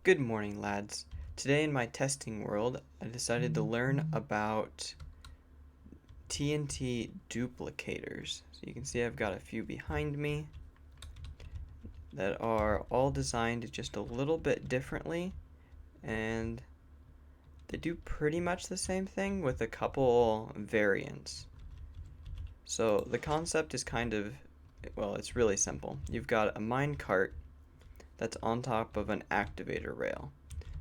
Good morning, lads. Today in my testing world, I decided to learn about TNT duplicators. So you can see I've got a few behind me that are all designed just a little bit differently, and they do pretty much the same thing with a couple variants. So the concept is it's really simple. You've got a mine cart that's on top of an activator rail.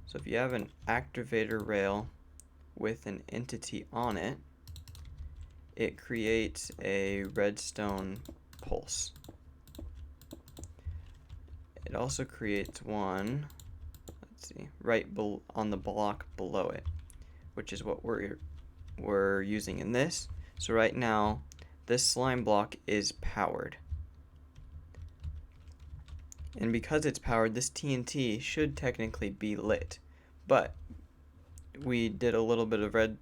So if you have an activator rail with an entity on it, it creates a redstone pulse. It also creates one, right on the block below it, which is what we're using in this. So right now, this slime block is powered. And because it's powered, this TNT should technically be lit. But we did a little bit of red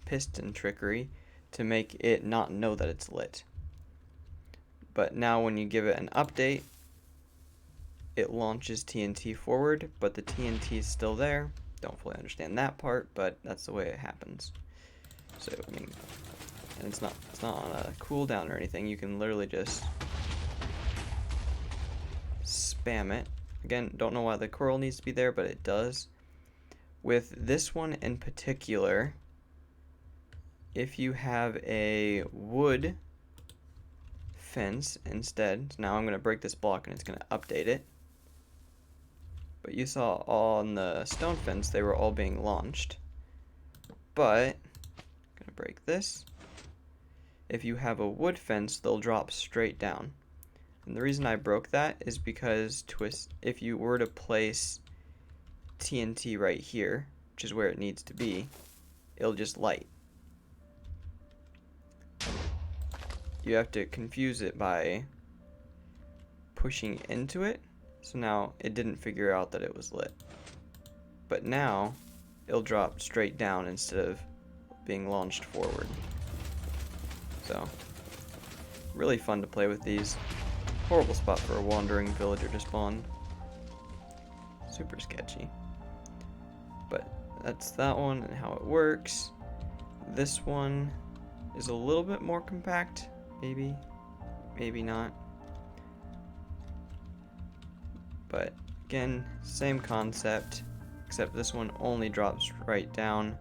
piston trickery to make it not know that it's lit. But now when you give it an update, it launches TNT forward, but the TNT is still there. Don't fully understand that part, but that's the way it happens. So, and it's not on a cooldown or anything. You can literally just spam it. Again, don't know why the coral needs to be there, but it does. With this one in particular, if you have a wood fence instead, so now I'm going to break this block and it's going to update it. But you saw on the stone fence they were all being launched. But I'm going to break this. If you have a wood fence, they'll drop straight down. And the reason I broke that is because if you were to place TNT right here, which is where it needs to be, it'll just light. You have to confuse it by pushing into it, so now it didn't figure out that it was lit. But now it'll drop straight down instead of being launched forward. So, really fun to play with these. Horrible spot for a wandering villager to spawn. Super sketchy. But that's that one and how it works. This one is a little bit more compact. Maybe not. But again, same concept, except this one only drops right down.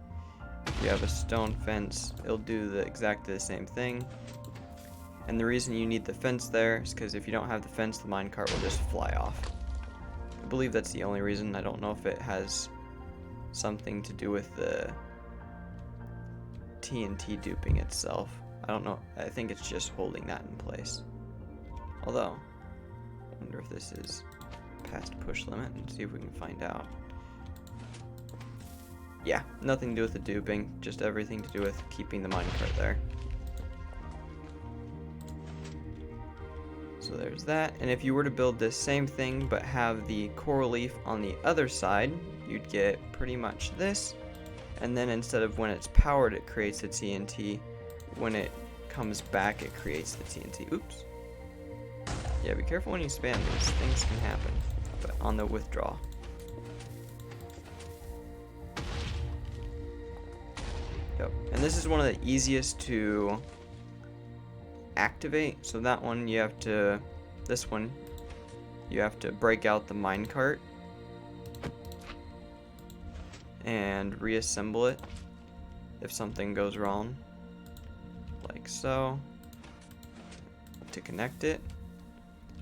If you have a stone fence, it'll do exactly the same thing. And the reason you need the fence there is because if you don't have the fence, the minecart will just fly off. I believe that's the only reason. I don't know if it has something to do with the TNT duping itself. I don't know. I think it's just holding that in place. Although, I wonder if this is past push limit and see if we can find out. Yeah, nothing to do with the duping, just everything to do with keeping the minecart there. So there's that, and if you were to build this same thing but have the coral leaf on the other side, you'd get pretty much this, and then instead of when it's powered it creates the TNT, when it comes back it creates the TNT. Oops. Yeah, be careful when you spam these, things can happen, but on the withdraw. Yep, and this is one of the easiest to activate, so that one this one you have to break out the minecart and reassemble it if something goes wrong, like so, to connect it.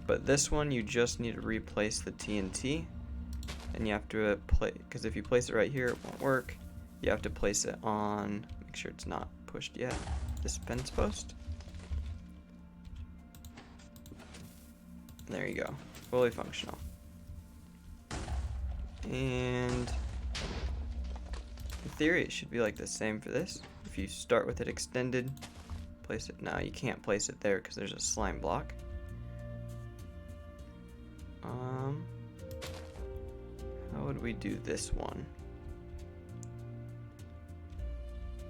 But this one you just need to replace the TNT, and you have to because if you place it right here it won't work. You have to place it on, make sure it's not pushed yet, this fence post. There you go, fully functional. And in theory it should be like the same for this. If you start with it extended, place it, now you can't place it there because there's a slime block. How would we do this one?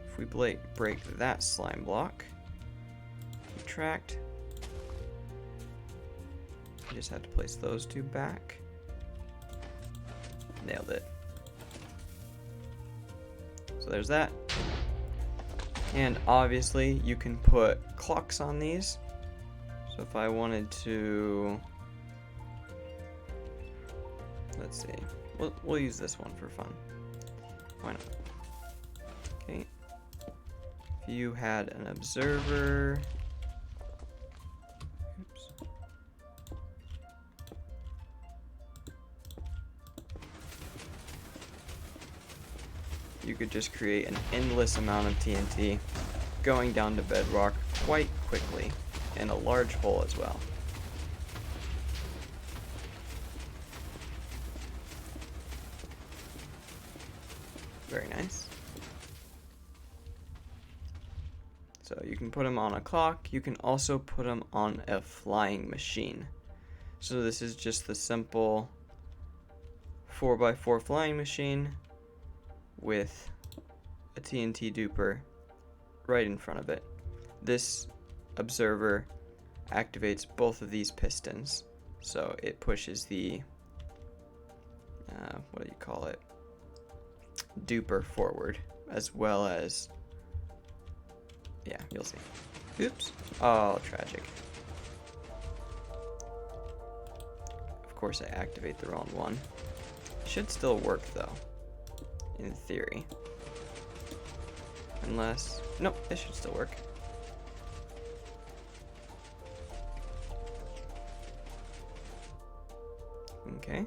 If we break that slime block, retract, you just have to place those two back. Nailed it. So there's that. And obviously you can put clocks on these. So if I wanted to, let's see, we'll use this one for fun. Why not? Okay. If you had an observer, oops. You could just create an endless amount of TNT going down to bedrock quite quickly, and a large hole as well. Very nice. So you can put them on a clock. You can also put them on a flying machine. So this is just the simple 4x4 flying machine with a TNT duper right in front of it. This observer activates both of these pistons, so it pushes the what do you call it, duper forward, as well as, yeah, you'll see. Oops. Oh, tragic. Of course I activate the wrong one. Should still work though, in theory. Unless, nope, this should still work. Okay.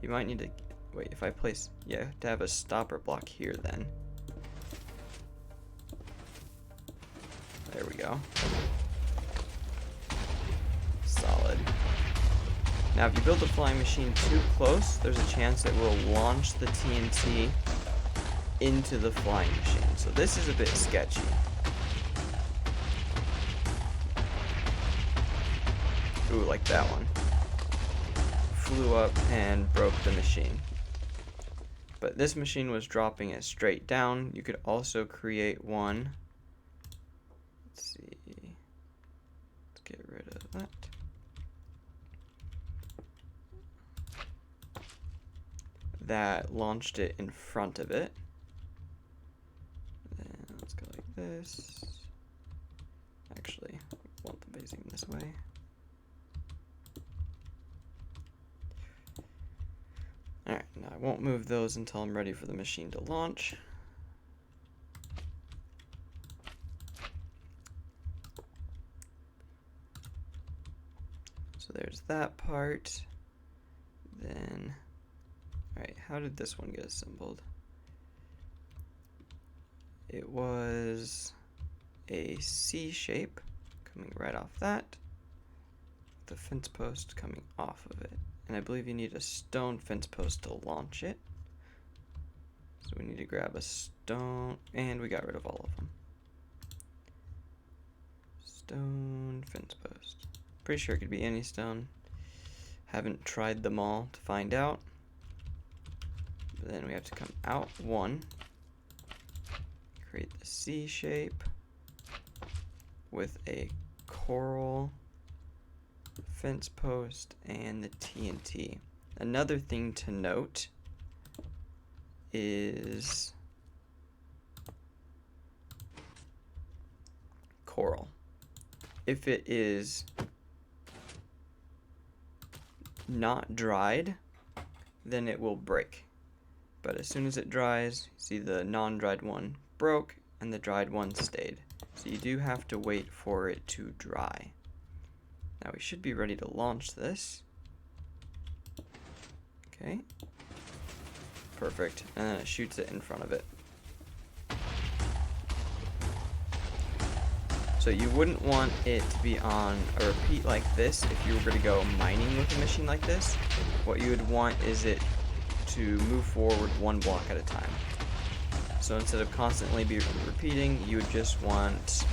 You might need to, wait, if I place, yeah, to have a stopper block here then. There we go. Solid. Now if you build the flying machine too close, there's a chance it will launch the TNT into the flying machine. So this is a bit sketchy. Ooh, like that one. Flew up and broke the machine. But this machine was dropping it straight down. You could also create one. Let's see. Let's get rid of that. That launched it in front of it. Then let's go like this. Actually, I want them facing this way. Alright, now I won't move those until I'm ready for the machine to launch. So there's that part. Then, alright, how did this one get assembled? It was a C shape coming right off that, the fence post coming off of it. And I believe you need a stone fence post to launch it. So we need to grab a stone, and we got rid of all of them. Stone fence post. Pretty sure it could be any stone. Haven't tried them all to find out. But then we have to come out one. Create the C shape with a coral fence post and the TNT. Another thing to note is coral. If it is not dried, then it will break. But as soon as it dries, see the non-dried one broke and the dried one stayed. So you do have to wait for it to dry. Now we should be ready to launch this. Okay. Perfect. And then it shoots it in front of it. So you wouldn't want it to be on a repeat like this if you were going to go mining with a machine like this. What you would want is it to move forward one block at a time. So instead of constantly be repeating, you would just want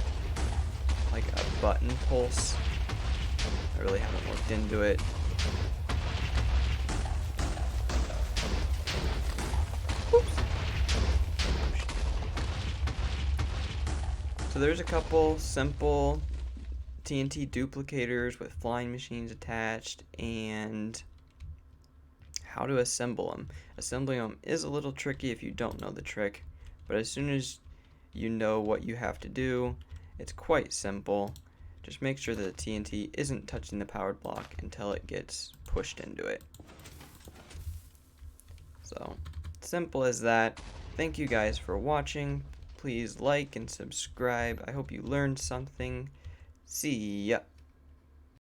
like a button pulse. I really haven't looked into it. Oops. So there's a couple simple TNT duplicators with flying machines attached, and how to assemble them. Assembling them is a little tricky if you don't know the trick, but as soon as you know what you have to do, it's quite simple. Just make sure that the TNT isn't touching the powered block until it gets pushed into it. So, simple as that. Thank you guys for watching. Please like and subscribe. I hope you learned something. See ya.